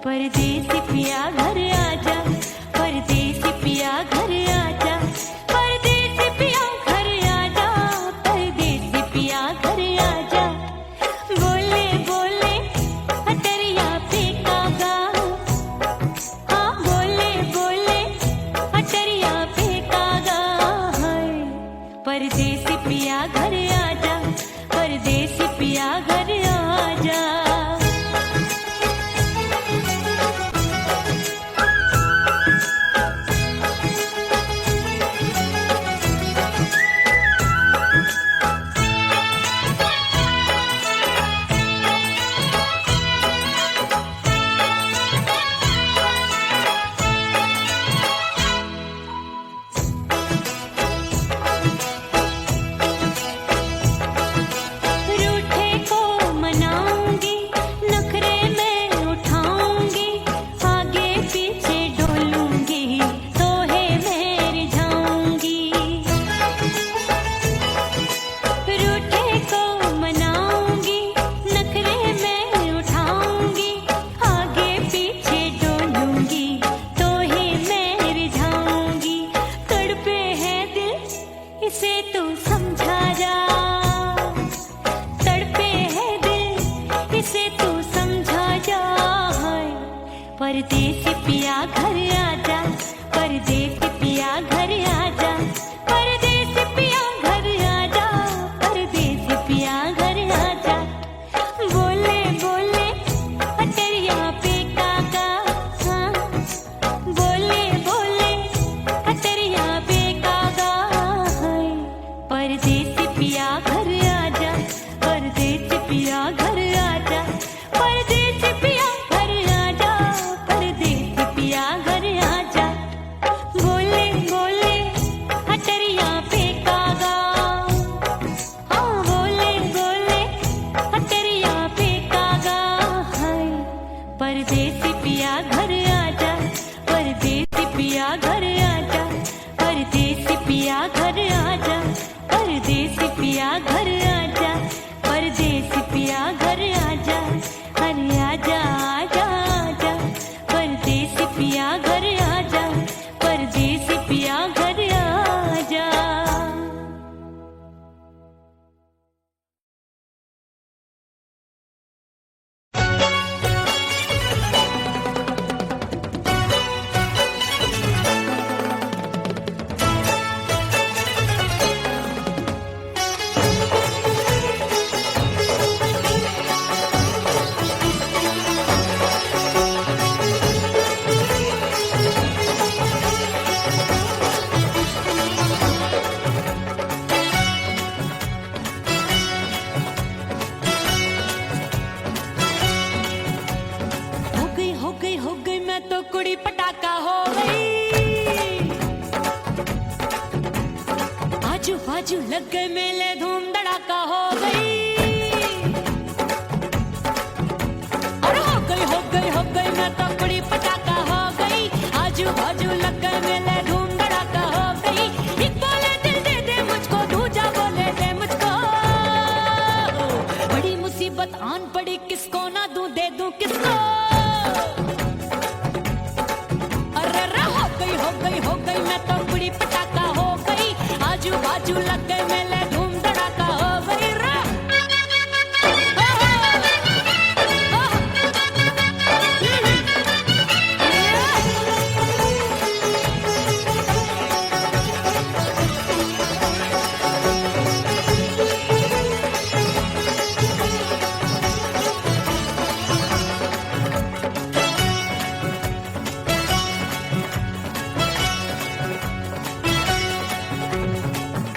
परदेसी पिया घर आजा, परदेसी पिया घर आजा, परदेसी पिया घर आजा, परदेसी पिया घर आजा। बोले बोले अटरिया पे काका, हाँ बोले बोले अटरिया पे काका, परदेसी पिया घर आजा, परदेसी पिया घर आजा, परदेसी पिया घर आजा, परदेसी पिया घर आजा। बोले बोले अटरिया पे कागा, हाँ बोले बोले अटरिया पे कागा, हाय परदेसी पिया घर आजा, परदेसी पिया घर आजा, परदेसी पिया घर आजा, परदेसी पिया घर आजा, परदेसी पिया घर आजा, अरे आजा आजा आजा, परदेसी पिया घर आजा, परदेसी पिया घर आजा। हो गई मैं तो कुड़ी पटाखा हो गई, आजू बाजू लग गए मेले धूम धड़ाका हो गई। अरे हो गई मैं तो कुड़ी पटाखा हो गई, आजू बाजू लग गए मेले धूम धड़ाका हो गई। एक बोले दिल दे दे मुझको, दूजा बोले दे मुझको, बड़ी मुसीबत आन पड़ी किसको ना दूं दे दूं किसको। हो गई मैं तो कुड़ी पटाखा हो गई, आजू बाजू लग गए मेले धूम धड़ाका हो गई रे।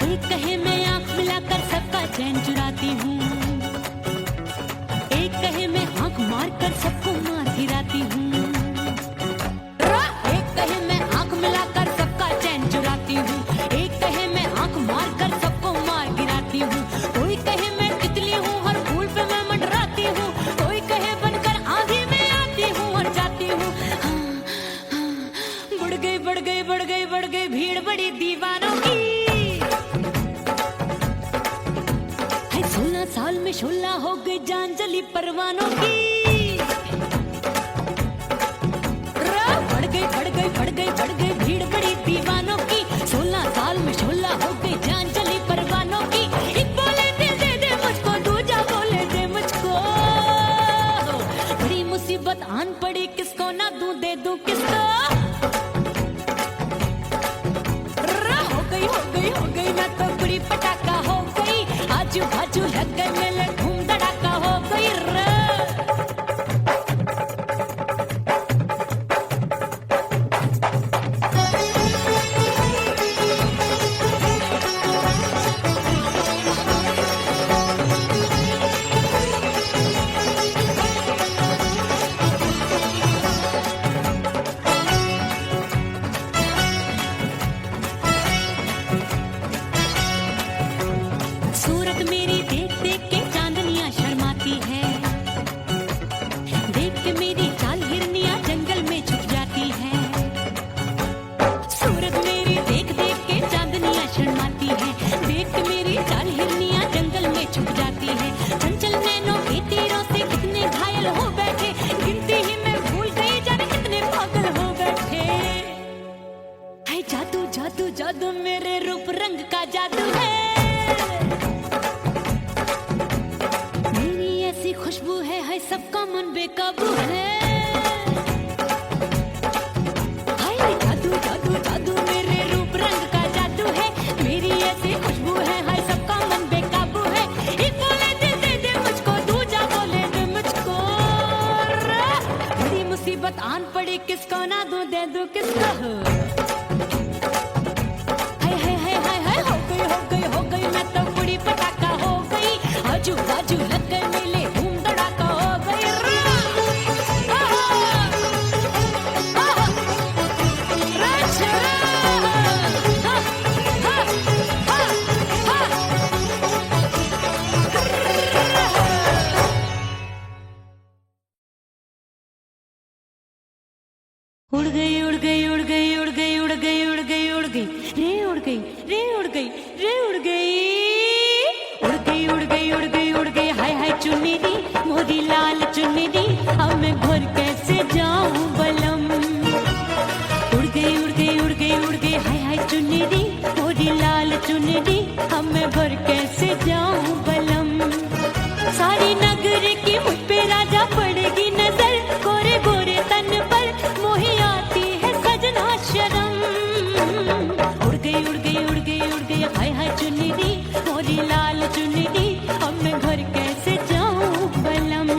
एक कहे मैं आंख मिलाकर सबका चैन चुराती हूँ, एक कहे मैं आंख मारकर सबको मार गिराती हूँ। एक कहे मैं आंख मिलाकर सबका चैन चुरा भीड़ बड़ी दीवानों की। 16 साल में शोला हो गई जान जली परवानों की। बढ़ गई भीड़ बड़ी दीवानों की। 16 साल में शोला हो गई जान चली परवानों की। एक बोले दिल दे दे मुझको, दूजा बोले दे मुझको। बड़ी मुसीबत आन पड़ी, किसको ना दूं दे दूं किसको। हो गई मैं तो बड़ी पटाखा हो गई। आजू बाजू लग गए मेले, धूम धड़ाका हो गई। सूरत मेरी देख देख के चांदनियां शर्माती है। देख के मेरी चाल हिरनियां जंगल में छुप जाती है। सूरत मेरी देख देख के चांदनियां शर्माती है। देख के मेरी चाल हिरनियां जंगल में छुप जाती है। चंचल नैनों के तीरों से कितने घायल हो बैठे, गिनती ही मैं भूल गई जाने कितने पागल हो बैठे। है जादू जादू जादू मेरे रूप रंग का जादू है। खुशबू है सबका मन बेकाबू है। हाय जादू जादू जादू मेरे रूप रंग का जादू है। मेरी ऐसी खुशबू है, हाय सबका मन बेकाबू है। एक बोले दिल दे दे मुझको, दूजा बोले दे मुझको। बड़ी मुसीबत आन पड़ी, किसको ना दूं दे दूं किसको। हो गई मैं तो बड़ी पटाखा हो गई। आजू बाजू लग गए मेले, उड़ गई उड़ गई उड़ गई उड़ गई उड़ गई उड़ गई उड़ गई रे उड़ गई रे उड़ गई रे उड़ गई उड़ गई उड़ गई उड़ गई उड़ गई। हाय हाय चुन्नी दी मोरी लाल चुन्नी दी, अब मैं घर कैसे जाऊं बलम। उड़ गई उड़ गई उड़ गई उड़ गई हाय हाय चुन्नी दी मोरी लाल चुन्नी दी, अब मैं घर कैसे जाऊं बलम। सारी नगर की मुझ पे राजा पड़ेगी नजर, गोरे गोरे तन पर मोही आती है सजना शर्म। उड़ गई उड़ गई उड़ गई उड़ गई हाय हाय चुन्नी दी मोरी लाल चुन्नी दी, अब मैं घर कैसे जाऊं बलम।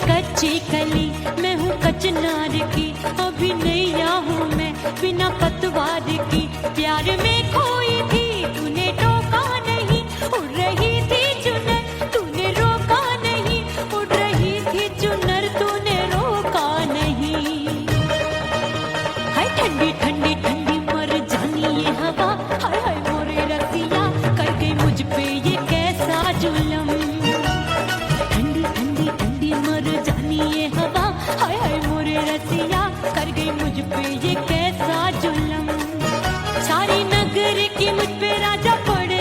कच्ची कली मैं हूँ कचनार की, अभी नैया हूँ मैं बिना पतवार की। प्यार में खोई थी तूने टोका नहीं, उड़ रही थी चुनर तूने रोका नहीं, उड़ रही थी चुनर तूने रोका नहीं। हाय ठंडी ठंडी ठंडी मर जानी ये हवा, हाय हाय मोरे रसिया कर गई मुझ पे ये कैसा जुलम। ये हवा हाय हाय मोरे रसिया कर गई मुझ पे ये कैसा जुल्म। सारी नगर की मुझ पे राजा पड़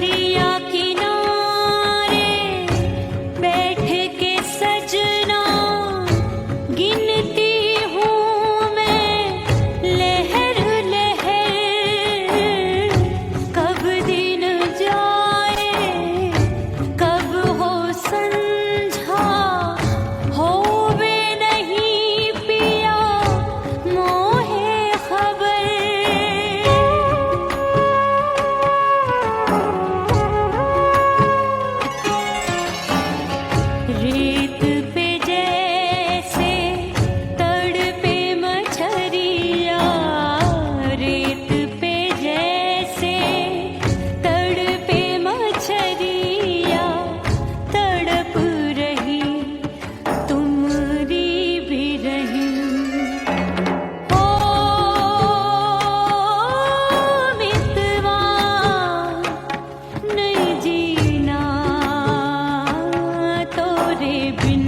दरिया किनारे बैठ के सजना गिनती हूँ मैं लहर लहर, कब दिन जाए कब हो संझा, होवे नहीं पिया मोहे खबर। रेत पे जैसे तड़पे मछरिया, रेत पे जैसे तड़पे मछरिया, तड़प रही तुम्हारी भी रही। ओ मितवा नहीं जीना तोरे बिन।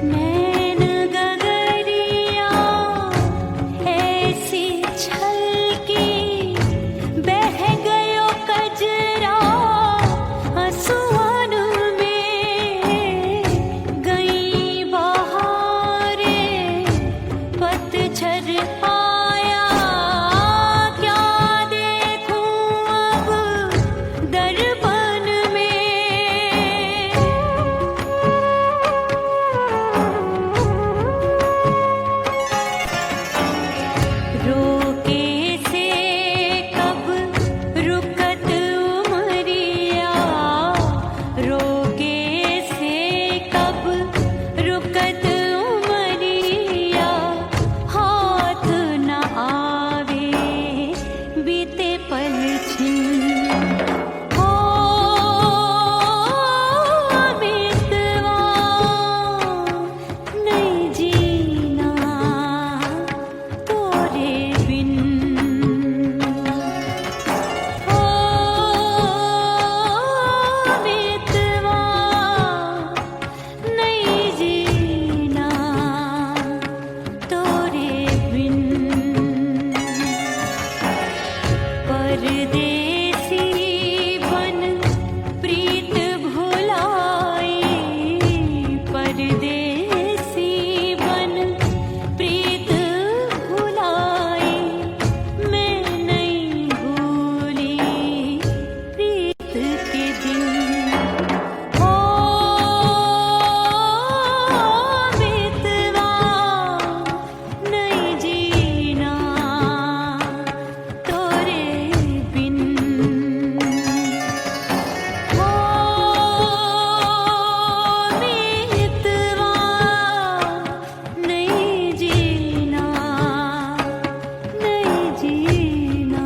नैन गगरिया ऐसी छलकी, बह गयो कजरा आंसुअन में। गई बहारे पतझर आया, क्या देखूं अब दर्पण में। रोके से कब रुकत उमरिया, रोके से कब रुकत उमरिया, हाथ न आवे बीते पल छिन। हो मितवा नहीं जीना तोरे बिन। ओ मितवा नहीं जीना तोरे बिन। परदेसी बन प्रीत भुलाई, परदेसी बन प्रीत भुलाई, मैं नहीं भूली प्रीत के दिन। ओ मितवा नहीं जीना तोरे बिन। ओ मितवा नहीं जीना, नहीं जीना।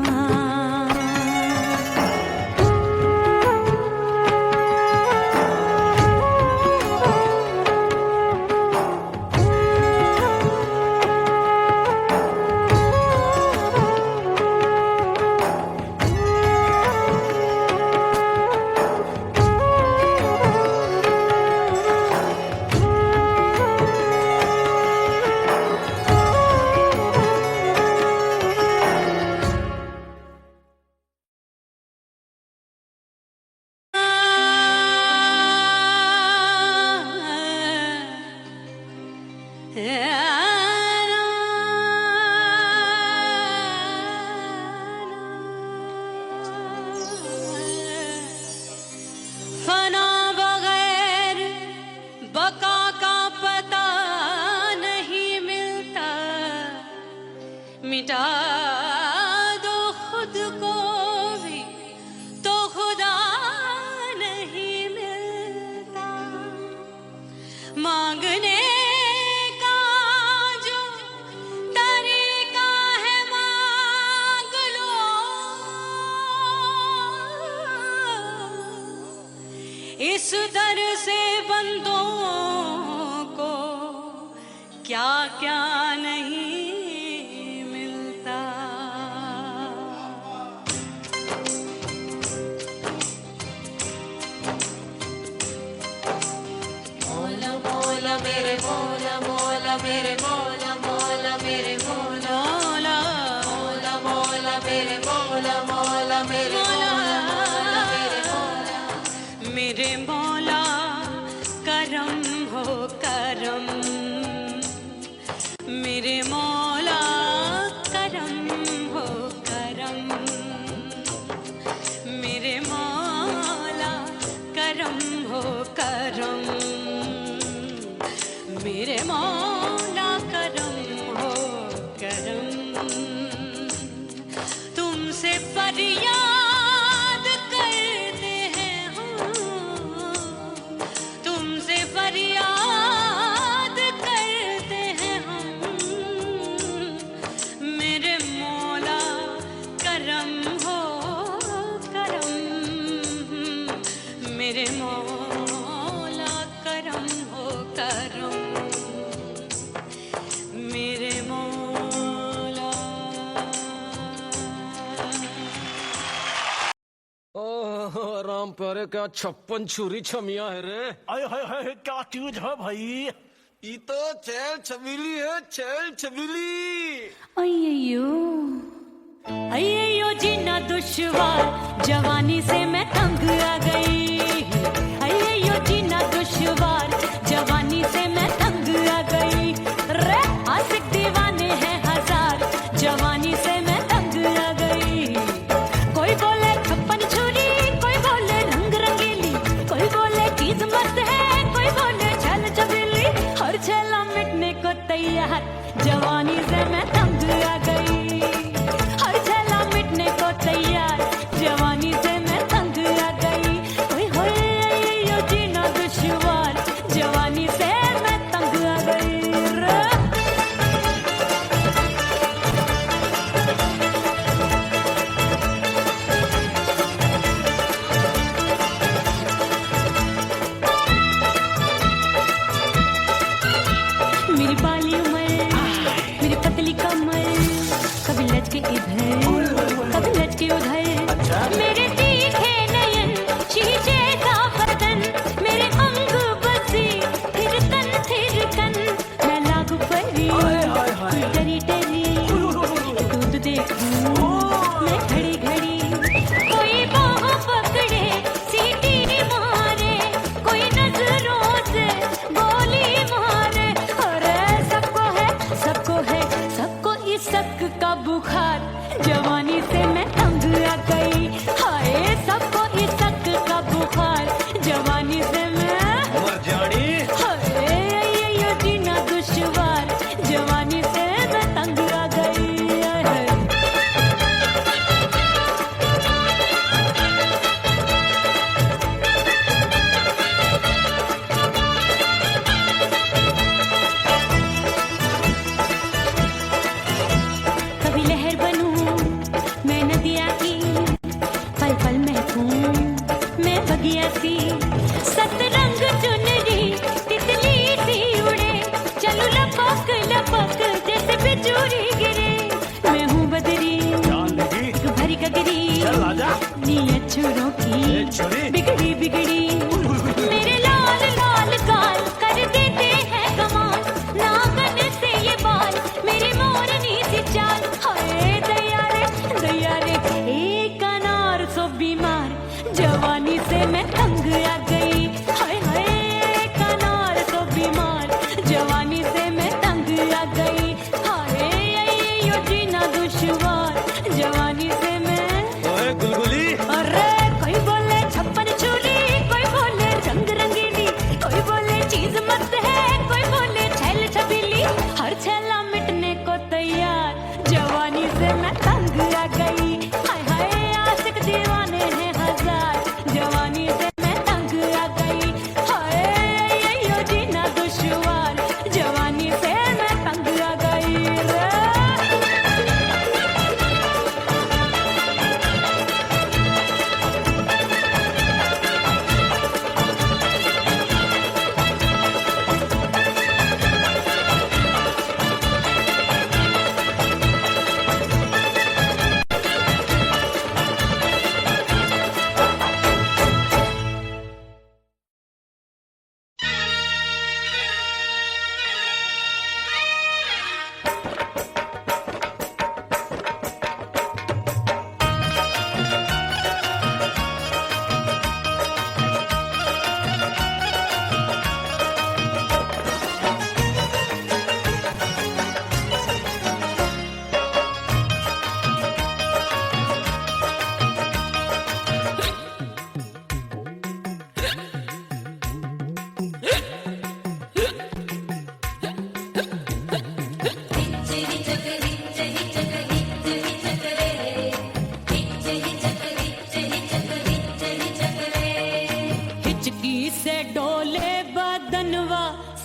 फना बगैर बका का पता नहीं मिलता, मिटा दो खुद को भी तो खुदा नहीं मिलता। मांगने का जो नजर से बंदों को क्या क्या नहीं मिलता। मौला मौला मेरे मौला मौला मेरे मौला मौला मेरे मौला मौला मौला मेरे मौला मौला मेरे मौला मेरे मौला मेरे मौला करम हो करम मेरे मौला करम हो करम मेरे मौला करम हो करम मेरे मौला करम हो करम। तुमसे फरियाद करते हैं हम, तुमसे फरियाद करते हैं हम मेरे मौला करम हो करम मेरे मौला करम हो करम मेरे मौला। ओह राम प्यारे क्या 56 छुरी छमिया है रे। आय हाय हाय क्या चीज है भाई। ये तो चैल छबीली है, चैल छबीली। अय्यो अय्यो जीना दुश्वार जवानी से मैं तंग आ गई। अय्यो जीना दुश्वार जवानी से मैं तंग आ गई। रे आशिक दीवाने हैं हजार जवानी से मैं तंग आ गई। कोई बोले 56 छुरी, कोई बोले रंग रंगीली, कोई बोले चीज मस्त है, कोई बोले छल छबीली। हर छेला मिटने को तैयार जवानी से मैं तंग आ गई। हर छेला मिटने को तैयार जवानी से मैं तंग आ गई। कोई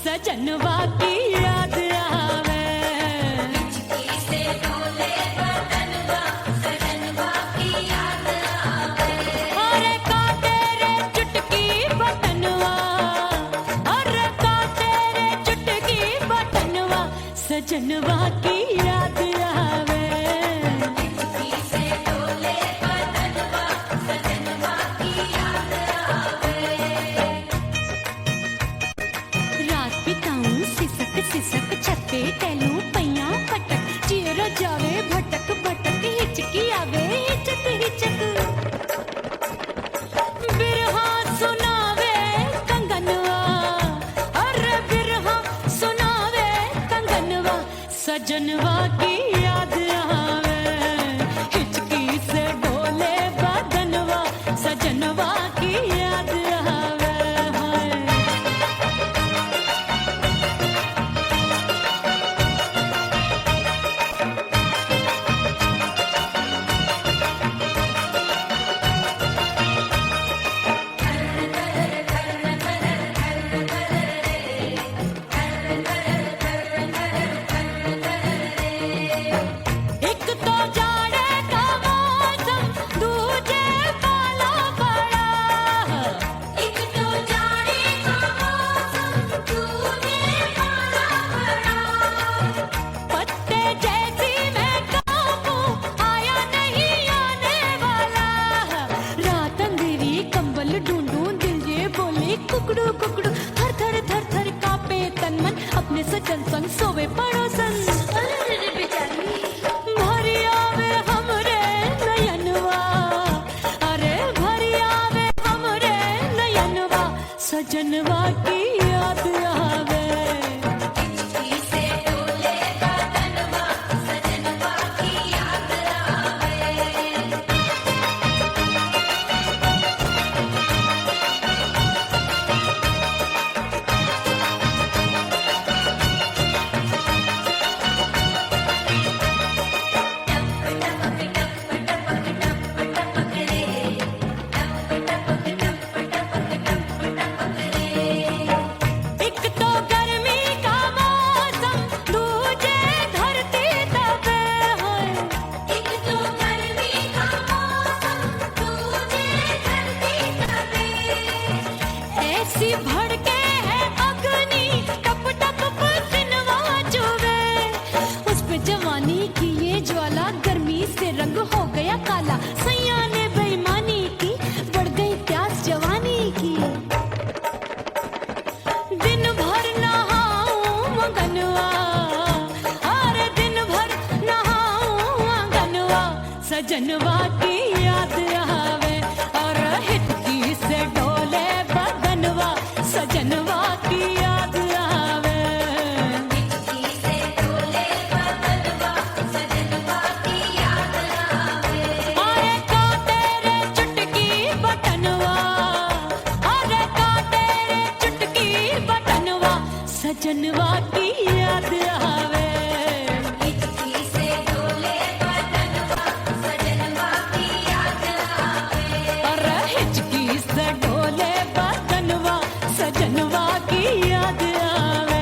सजनवा की याद आवे। अरे का तेरे चुटकी बटनवा, अरे का तेरे चुटकी बटनवा, सजनवा की याद आवे। रात बिताऊं सिसक सिसक छत्ते टैलू पैया पटक, चेहरा जावे भटक भटक, हिचकी आवे हिचक हिचक। बिरहा सुनावे कंगनवा, अरे बिरहा सुनावे कंगनवा, सजनवा की याद आवे। हिचकी से डोले बदनवा, सजनवा की याद आवे। हाय एक तो जाड़े का मौसम, दूजे पाला पड़ा। एक तो जाड़े का मौसम, दूजे पाला पड़ा। पत्ते जैसी मैं कांपूं, आया नहीं आने वाला। रात अंधेरी कंबल ढूंढूं, दिल ये बोले कुकड़ू कुकड़ू। थर थर थर थर कांपे तन मन, अपने सजन संग सोवे पड़ोसन। भरी आवे हमरे नयनवा, अरे भरी आवे हमरे नयनवा, सजनवा की याद आवे। एक तो गर्मी का मौसम, दूजे धरती तपे है। एक तो गर्मी का मौसम, दूजे धरती तपे। ऐसी भड़के है अग्नि, टप टप पसीनवा चुभे। उस पे जवानी की ये ज्वाला, गर्मी से रंग हो गया काला। सैया ने बेईमानी की, बढ़ गई प्यास जवानी की। दिन भर नहाऊं मगनवा, अरे दिन भर नहाऊं मगनवा, सजनवा की याद आवे। और हिचकी से डोले बदनवा, सजनवा की याद आवे। अरे का तेरे चुटकी बटनवा, अरे का तेरे चुटकी बटनवा, सजनवा की याद आवे। अरे हिचकी से डोले बदनवा, सजनवा की याद आवे।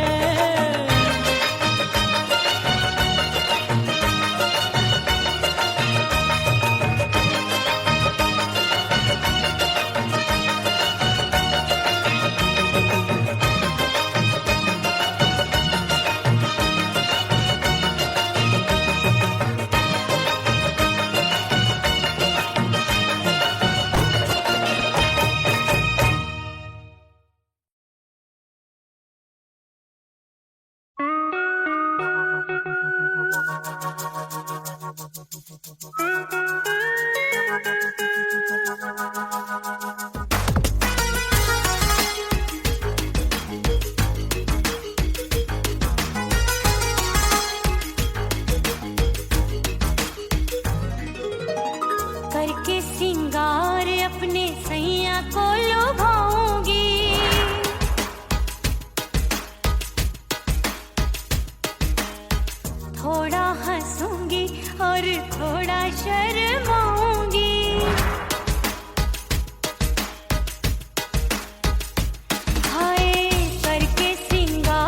करके सिंगार अपने सैया को लुभाऊंगी। थोड़ा हंसूंगी और थोड़ा शर्माऊंगी। हाय करके सिंगार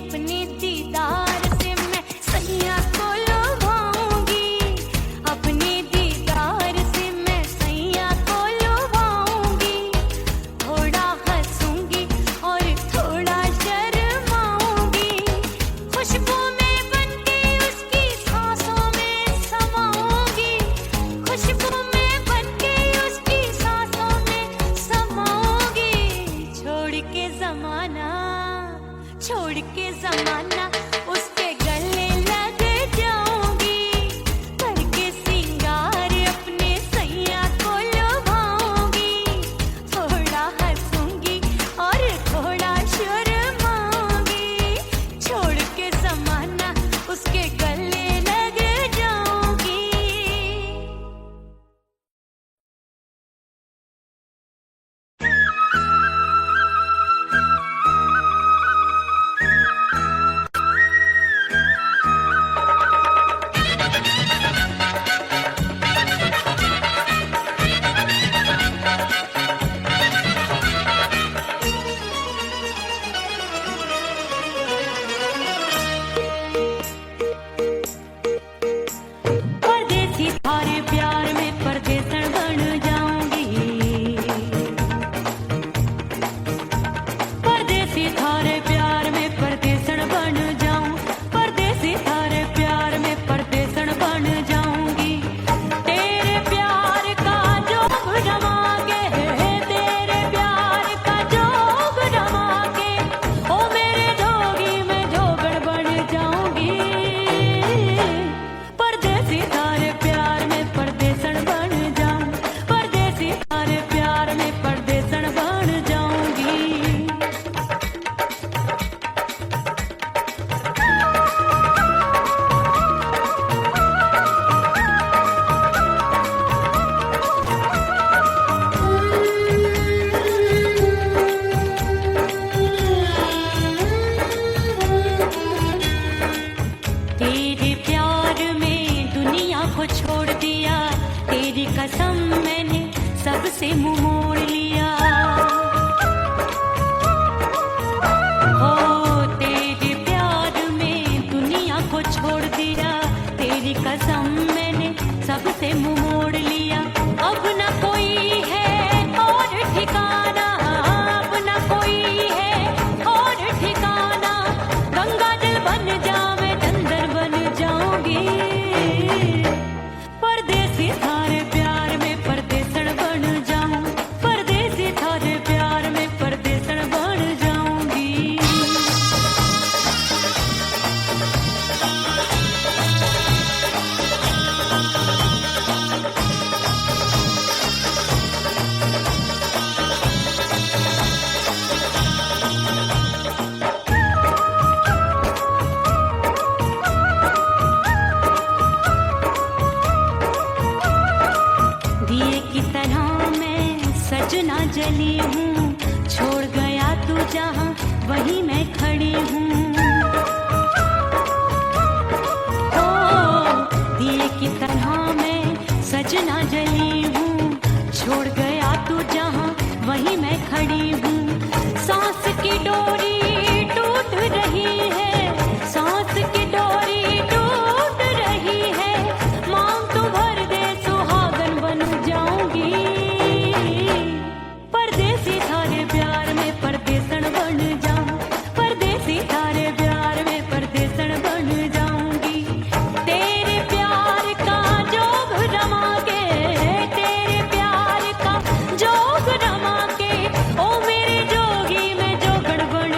अपने दीदार से मैं सैया को लुभाऊंगी, अपने दीदार से मैं सैया को लुभाऊंगी। थोड़ा हंसूंगी और थोड़ा शर्माऊंगी, खुशबू में बनके उसकी सांसों में समाऊंगी, खुशबू में बनके उसकी सांसों में समाऊंगी। छोड़ के जमाना उसके गले लग जाऊंगी, करके सिंगार अपने सैया को लुभाऊंगी। थोड़ा हंसूंगी और थोड़ा शर्माऊंगी, छोड़ के जमाना उसके गले लग जाऊंगी। परदेसी थारे प्यार में परदेसन बन जाऊंगी, परदेसी थारे प्यार में परदेसन बन जाऊं, परदेसी थारे प्यार में परदेसन बन जाऊंगी। तेरे प्यार का जोग जमा के, तेरे प्यार का जोग जमा के, ओ मेरे जोगी में जोगड़ बन जाऊंगी। परदेसी थारे प्यार में परदेसन बन जाऊं, परदेसी थारे प्यार में परदेसन बन जाऊंगी। तेरे प्यार में दुनिया को छोड़ दिया, तेरी कसम मैंने सबसे मुंह मोड़ लिया। हो तेरे प्यार में दुनिया को छोड़ दिया, तेरी कसम मैंने सबसे मुंह मोड़ लिया। अब न कोई है और ठिकाना, अब न कोई है और ठिकाना, गंगा जल बन जावे चंदर बन जाऊंगी। परदेसी थारे प्यार में परदेसन बन जाऊं, परदेसी थारे प्यार में परदेसन बन जाऊंगी। दिए की तरह मैं सजना जली हूँ, छोड़ गया तू जहाँ वहीं मैं खड़ी हूँ। ओ दिए की तरह मैं सजना जली हूँ, छोड़ गया तू जहाँ वहीं मैं खड़ी हूँ। सांस की डोरी टूट रही है, सांस की डोरी टूट रही है, मांग तू भर दे सुहागन बन जाऊंगी। परदेसी थारे प्यार में परदेसन बन जाऊं, परदेसी थारे प्यार में परदेसन बन जाऊंगी। तेरे प्यार का जोग जमा के, तेरे प्यार का जोग जमा के, ओ मेरे जोगी में जोगड़ बन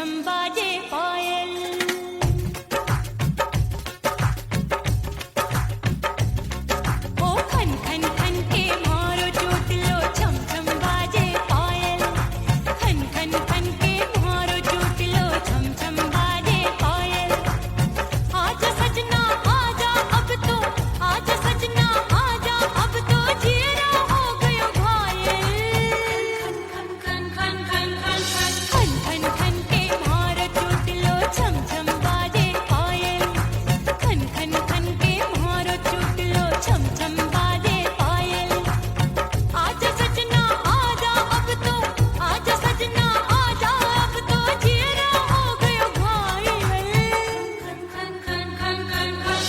छम बाजे पायल। ओ खन खन खन के मारो चोटलो छम छम बाजे पायल। खन खन खन के मारो चोटलो छम छम बाजे पायल। आजा सजना आजा अब तो, आजा सजना आजा अब तो, जियरा हो गयो घायल। खन खन खन खन खन खन खन खन के मारो चोटलो छम छम बाजे पायल। खन खन खन के मारो चोटलो छम छम बाजे पायल। आजा सजना आजा अब तो, आजा सजना आजा अब तो, जियरा हो गयो घायल। खन खन खन खन खन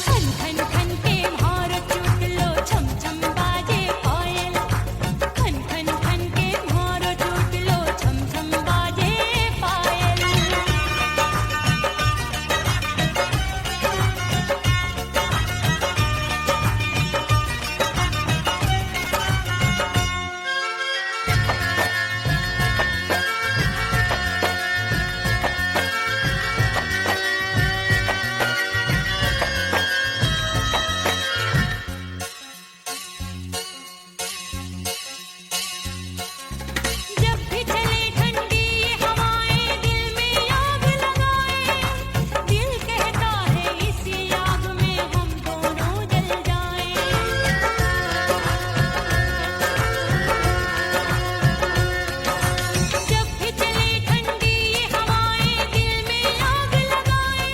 खन खन खन के मारो चोटलो छम छम बाजे पायल। खन खन खन के मारो चोटलो छम छम बाजे पायल। जब भी चले ठंडी ये हवाएं दिल में आग लगाए। दिल कहता है इसी आग में हम दोनों जल जाएं। जब भी चले ठंडी ये हवाएं दिल में आग लगाए।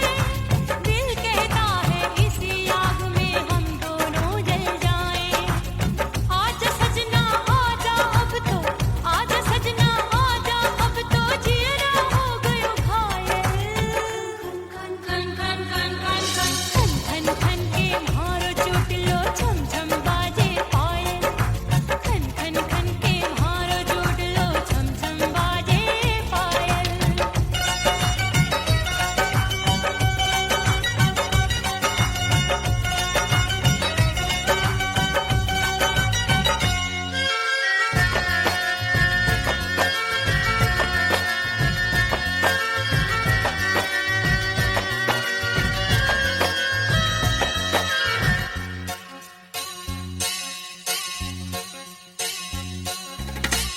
दिल कहता है इसी आग में हम दोनों जल जाएं। आजा सजना आजा अब तो, आजा सजना आजा अब तो, जियरा हो गयो घायल। खन खन खन खन खन खन खन खन के मारो चोटलो छम छम बाजे पायल। खन खन खन के मारो चोटलो छम छम बाजे पायल।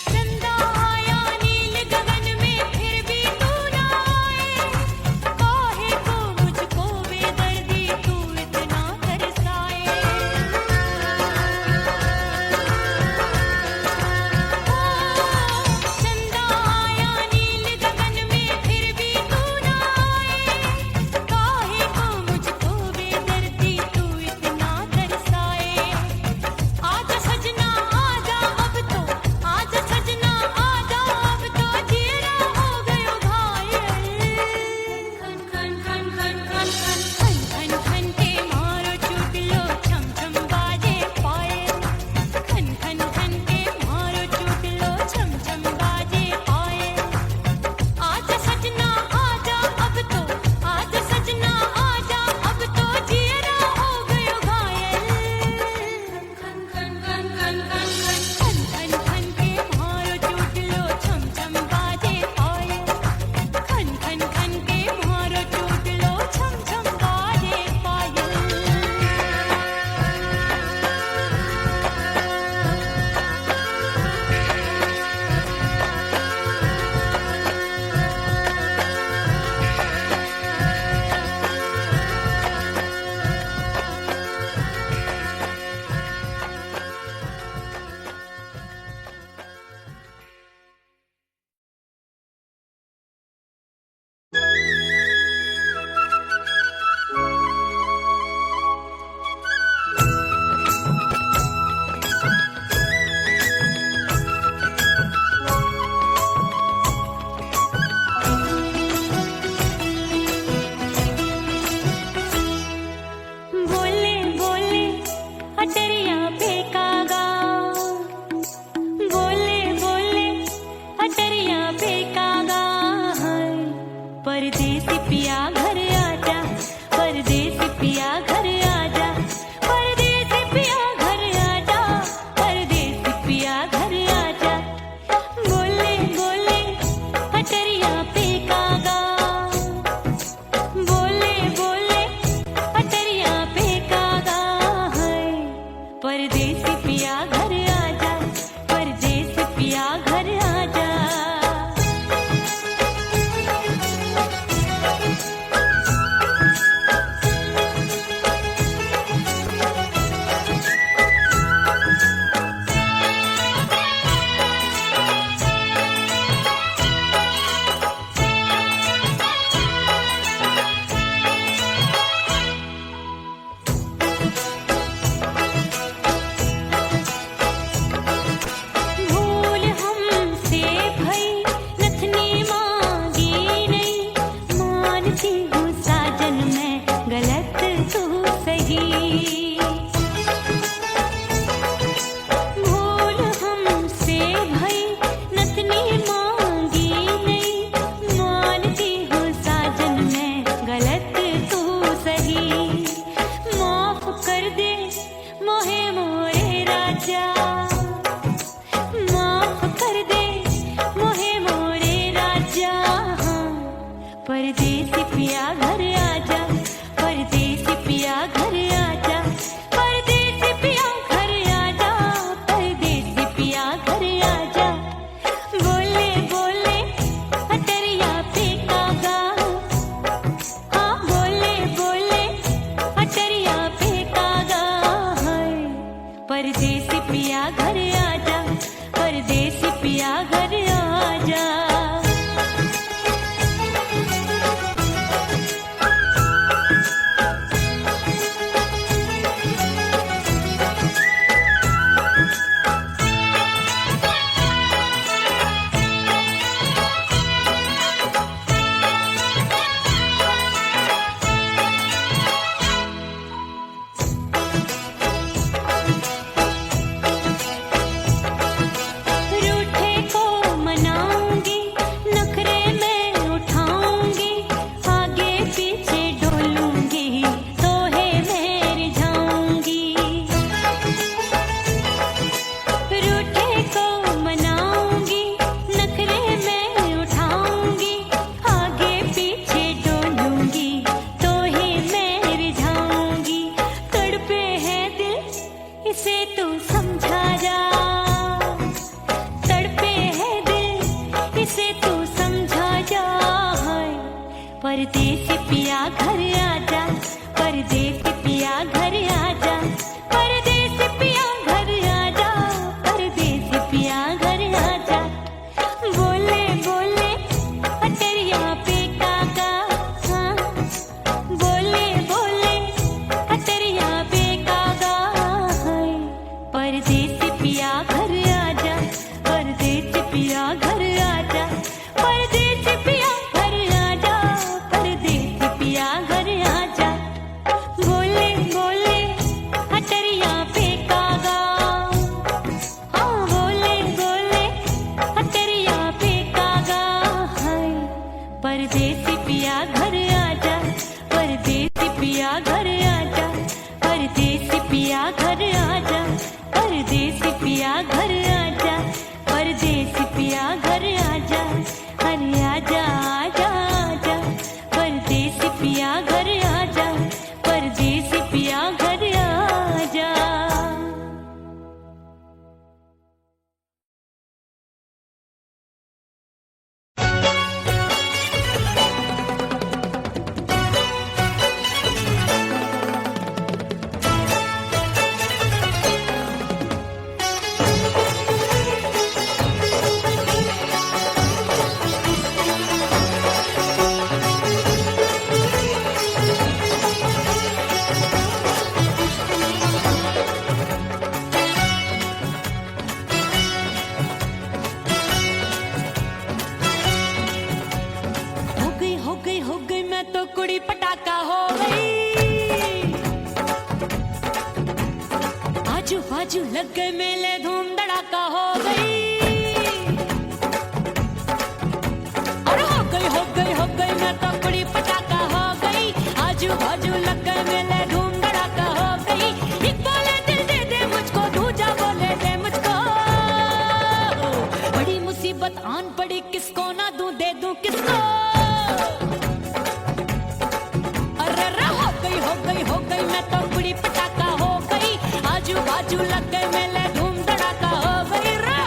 चंदा आया नील गगन में फिर भी तू ना आए। काहे को मुझको बेदर्दी तू इतना तरसाए। चंदा आया नील गगन में फिर भी तू ना आए। काहे को मुझको बेदर्दी तू इतना तरसाए। आजा सजना आजा अब तो, आजा सजना आजा अब तो, जियरा हो गयो घायल। खन खन खन खन खन खन खन खन के मारो चोटलो छम छम बाजे पायल। खन खन खन के मारो चोटलो छम छम बाजे पायल। आजा सजना आजा अब तो, आजा सजना आजा अब तो, जियरा हो गयो घायल। खन खन खन खन खन खन खन खन के मारो चोटलो छम छम बाजे पायल। खन खन खन के मारो चोटलो छम छम बाजे पायल। बोले बोले अटरिया फेंकागा। बोले बोले अटरिया फेंकागा। परदेसी पिया घर आजा, परदेसी पिया घर आजा, परदेसी पिया घर आजा, परदेसी पिया घर आजा। बोले बोले अटरिया फेंकागा। राजा माफ कर दे मोहे मोरे राजा परदेसी पिया घर आजा परदेसी पिया घर आजा परदेसी पिया घर आजा परदेसी पिया घर आजा बोले बोले अटरिया पे कागा हाँ बोले बोले अटरिया पे कागा है परदेसी पिया घर आजा परदेसी पिया घर आजा रूठे को मनाऊंगी नखरे में उठाऊंगी आगे पीछे डोलूंगी तो है मैं जाऊंगी रूठे को मनाऊंगी नखरे में उठाऊंगी आगे पीछे डोलूंगी तो है मैं जाऊंगी तड़पे है दिल इसे तू समझा जा तड़पे है दिल इसे तू समझा जा परदेसी पिया घर आजा परदेसी पिया घर आजा परदेसी पिया घर आजा परदेसी पिया घर आजा बोले बोले अटरिया पे काका हाँ बोले बोले अटरिया पे कागा है परदेसी पिया घर आजा परदेसी पिया घर आजा परदेसी पिया घर आजा परदेसी पिया घर आजा बोले बोले अटरिया पे कागा हाँ बोले बोले अटरिया पे कागा है परदेसी पिया घर आजा परदेसी पिया घर आजा परदेसी पिया घर आजा परदेसी पिया घर आजा परदेसी पिया घर आजा अरे आजा आजा आजा परदेसी पिया घर आजा परदेसी पिया घर आजा हो गई मैं तो कुड़ी पटाखा हो गई आजू बाजू लग गए मेले धूम धड़ाका हो गई अरे हो गई मैं तो कुड़ी पटाखा हो गई आजू बाजू लग गए मेले धूम धड़ाका हो गई एक बोले दिल दे दे मुझको दूजा बोले दे मुझको बड़ी मुसीबत आन पड़ी किसको ना दूं दे दूं किसको हो गई मैं तो कुड़ी पटाखा हो गई आजू बाजू लग गए मेले धूम धड़ाका हो गई रा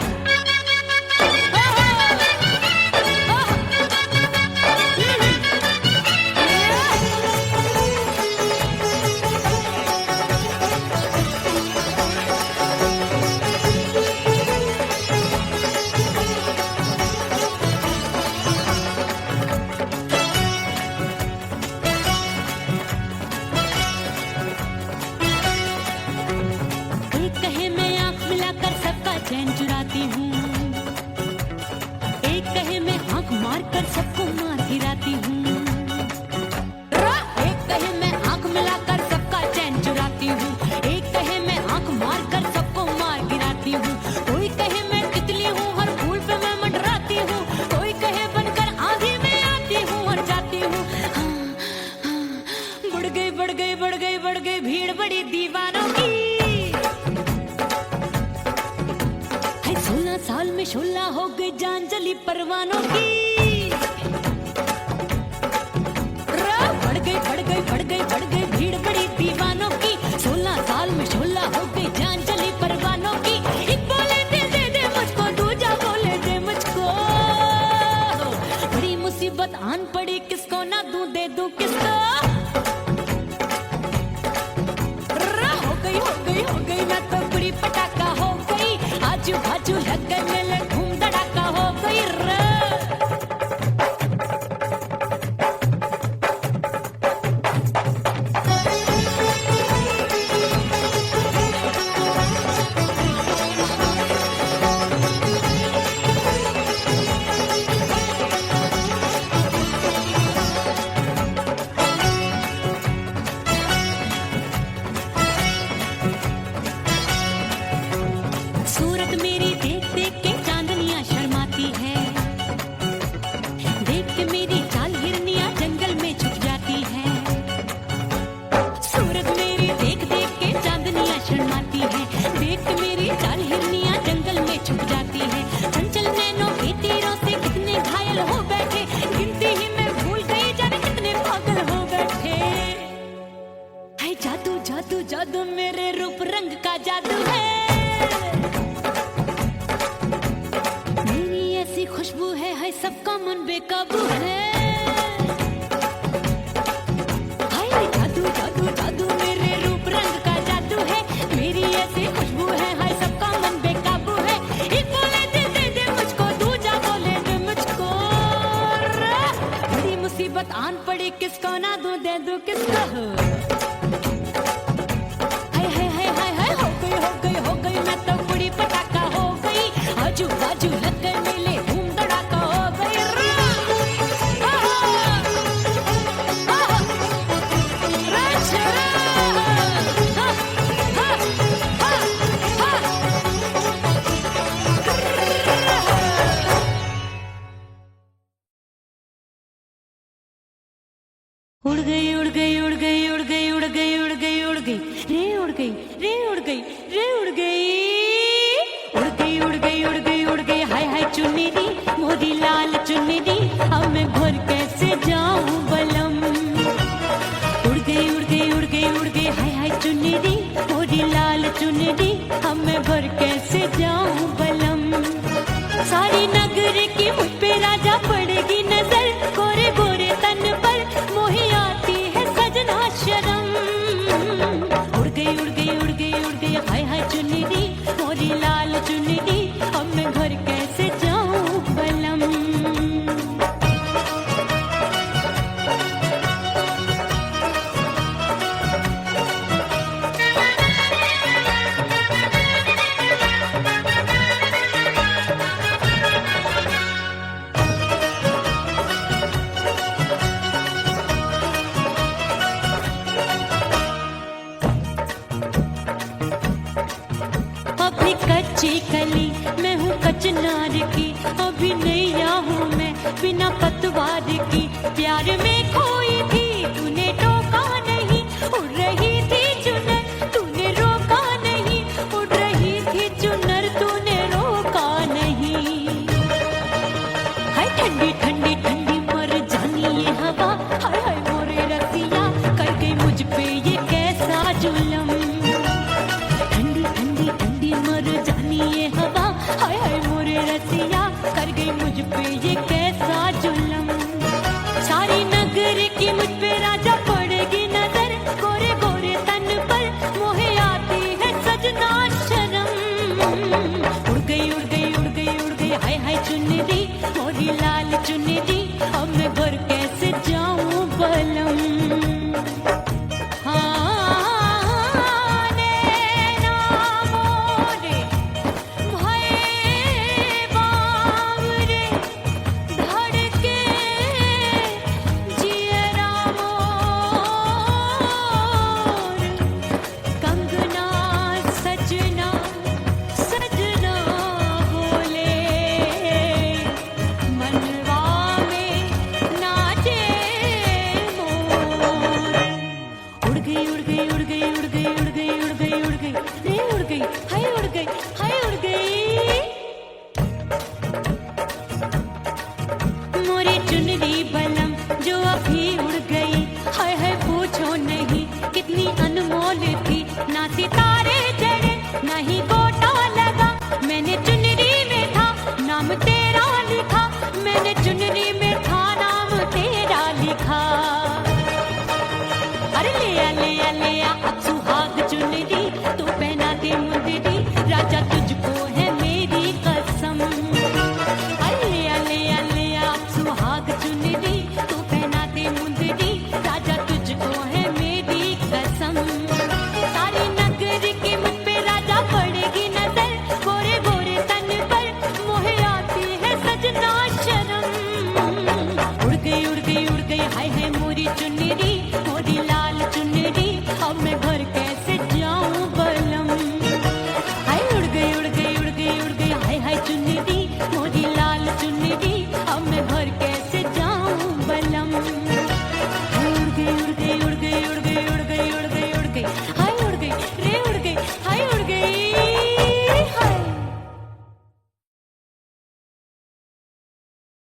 चैन चुराती हूँ एक कहे मैं आंख मार कर सबको मार गिराती हूँ एक कहे मैं आंख मिलाकर सबका चैन चुराती हूँ एक कहे मैं आंख मार कर सबको मार गिराती हूँ कोई कहे मैं तितली हूँ हर फूल पे मैं मंडराती हूँ कोई कहे बनकर आंधी में आती हूँ और जाती हूँ बढ़ गई भीड़ बड़ी दीवानों की साल में शोला हो गई जान जली परवानों की। बढ़ गई बढ़ गई बढ़ गई बढ़ गई भीड़ बड़ी दीवानों की। 16 साल में शोला हो गई जान जली परवानों की। एक बोले दिल दे दे मुझको, दूजा बोले दे मुझको। बड़ी मुसीबत आन पड़ी, किसको ना दूं दे दूं किसको। हो गई मैं तो बुरी पटाखा हो गई। आजू बाजू लग गए मेले धूम धड़ाका हो गई रे। सूरत मेरी देख देख के चांदनियां शर्माती है। देख के मेरी चाल हिरनियां जंगल में छुप जाती है। सूरत मेरी देख देख के चांदनियां शर्माती है। देख के मेरी चाल हिरनियां जंगल में छुप जाती है। चंचल नैनों के तीरों से कितने घायल हो बैठे, गिनती ही मैं भूल गई जाने कितने पागल हो बैठे। है जादू जादू जादू मेरे रूप रंग का जादू है। खुशबू है सबका मन बेकाबू है। हाय जादू जादू जादू मेरे रूप रंग का जादू है। मेरी ऐसी खुशबू है हाय सबका मन बेकाबू है। एक बोले दिल दे दे मुझको, दूजा बोले दे मुझको। बड़ी मुसीबत आन पड़ी, किसको ना दूं दे दूं किसको। हाय हाय हाय हाय हाय हो गई मैं तो बड़ी पटाखा हो गई। आजू बाजू लग गए मेले धूम धड़ाका हो गई रे। उड़ गई उड़ गई उड़ गई उड़ गई उड़ गई उड़ गई उड़ गई रे उड़ गई रे उड़ गई रे उड़ गई उड़ गई उड़ गई उड़ गई उड़ गई। हाय हाय चुन्नी दी मोरी लाल चुन्नी दी, अब मैं घर कैसे जाऊं बलम। उड़ गई उड़ गई उड़ गई उड़ गई हाय हाय चुन्नी दी मोरी लाल चुन्नी दी, अब मैं घर कैसे जाऊं बलम। सारी नगर की मुझ पे राजा पड़ेगी नजर, गोरे गोरे तन पर मोही आती है सजना शर्म। उड़ गई उड़ गई उड़ गई उड़ गई हाय हाय चुन्नी दी मोरी लाल चुन्नी दी, अब मैं घर कैसे जाऊं बलम। अभी कच्ची कली मैं हूँ कचनार की, अभी नैया हूँ मैं बिना पतवार की। प्यार में खोई थी तूने टोका नहीं, उड़ रही थी चुनर तूने रोका नहीं, उड़ रही थी चुनर तूने रोका नहीं। हाय ठंडी ठंडी ठंडी मर जानी ये हवा, हाय हाय मोरे रसिया कर गई मुझ पे ये कैसा जुल्म। ठंडी ठंडी ठंडी मर जानी ये हवा, हाय हाय मोरे रसिया कर गई मुझ पे ये कैसा जुल्म। सारी नगर की मुझ पे राजा पड़ेगी नजर, गोरे गोरे तन पर मोहे आती है सजना शर्म। उड़ गई उड़ गई उड़ गई उड़ गई हाय हाय चुन्नी दी मोरी लाल चुन्नी दी, अब मैं घर कैसे जाऊं बलम। मनवा में चुनरी